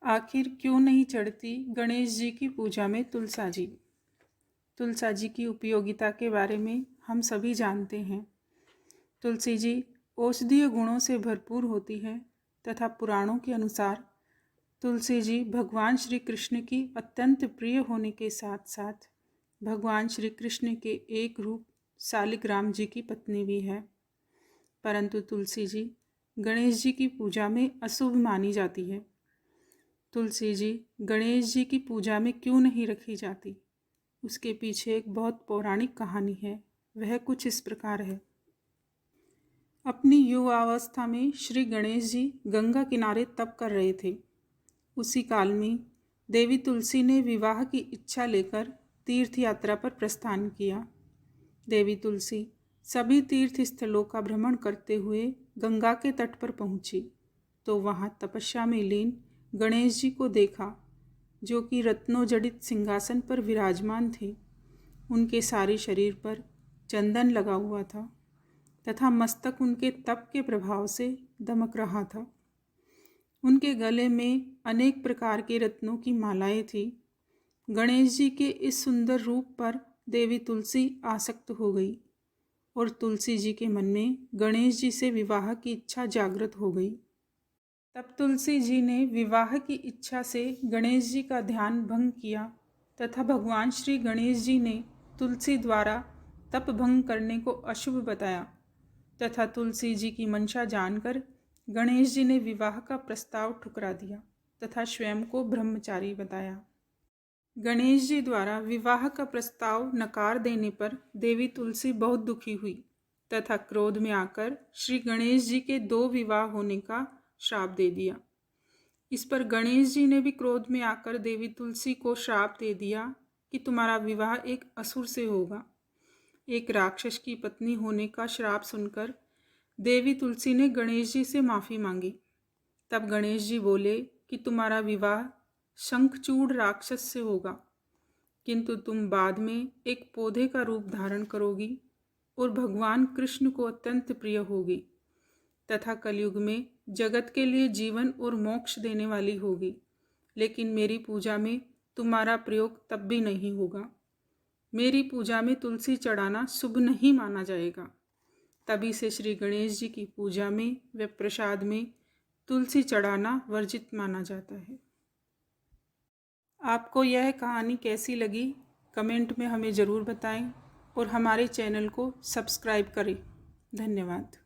आखिर क्यों नहीं चढ़ती गणेश जी की पूजा में तुलसा जी। तुलसा जी की उपयोगिता के बारे में हम सभी जानते हैं। तुलसी जी औषधीय गुणों से भरपूर होती है तथा पुराणों के अनुसार तुलसी जी भगवान श्री कृष्ण की अत्यंत प्रिय होने के साथ साथ भगवान श्री कृष्ण के एक रूप शालिग्राम जी की पत्नी भी है। परंतु तुलसी जी गणेश जी की पूजा में अशुभ मानी जाती है। तुलसी जी गणेश जी की पूजा में क्यों नहीं रखी जाती, उसके पीछे एक बहुत पौराणिक कहानी है। वह कुछ इस प्रकार है। अपनी युवावस्था में श्री गणेश जी गंगा किनारे तप कर रहे थे। उसी काल में देवी तुलसी ने विवाह की इच्छा लेकर तीर्थ यात्रा पर प्रस्थान किया। देवी तुलसी सभी तीर्थ स्थलों का भ्रमण करते हुए गंगा के तट पर पहुंची तो वहां तपस्या में लीन गणेश जी को देखा, जो कि रत्नों जड़ित सिंहासन पर विराजमान थे। उनके सारे शरीर पर चंदन लगा हुआ था तथा मस्तक उनके तप के प्रभाव से दमक रहा था। उनके गले में अनेक प्रकार के रत्नों की मालाएं थी। गणेश जी के इस सुंदर रूप पर देवी तुलसी आसक्त हो गई और तुलसी जी के मन में गणेश जी से विवाह की इच्छा जागृत हो गई। तब तुलसी जी ने विवाह की इच्छा से गणेश जी का ध्यान भंग किया तथा भगवान श्री गणेश जी ने तुलसी द्वारा तप भंग करने को अशुभ बताया तथा तुलसी जी की मंशा जानकर गणेश जी ने विवाह का प्रस्ताव ठुकरा दिया तथा स्वयं को ब्रह्मचारी बताया। गणेश जी द्वारा विवाह का प्रस्ताव नकार देने पर देवी तुलसी बहुत दुखी हुई तथा क्रोध में आकर श्री गणेश जी के 2 विवाह होने का श्राप दे दिया। इस पर गणेश जी ने भी क्रोध में आकर देवी तुलसी को श्राप दे दिया कि तुम्हारा विवाह एक असुर से होगा। एक राक्षस की पत्नी होने का श्राप सुनकर देवी तुलसी ने गणेश जी से माफ़ी मांगी। तब गणेश जी बोले कि तुम्हारा विवाह शंखचूड़ राक्षस से होगा, किंतु तुम बाद में एक पौधे का रूप धारण करोगी और भगवान कृष्ण को अत्यंत प्रिय होगी तथा कलयुग में जगत के लिए जीवन और मोक्ष देने वाली होगी। लेकिन मेरी पूजा में तुम्हारा प्रयोग तब भी नहीं होगा। मेरी पूजा में तुलसी चढ़ाना शुभ नहीं माना जाएगा। तभी से श्री गणेश जी की पूजा में व प्रसाद में तुलसी चढ़ाना वर्जित माना जाता है। आपको यह कहानी कैसी लगी कमेंट में हमें ज़रूर बताएं और हमारे चैनल को सब्सक्राइब करें। धन्यवाद।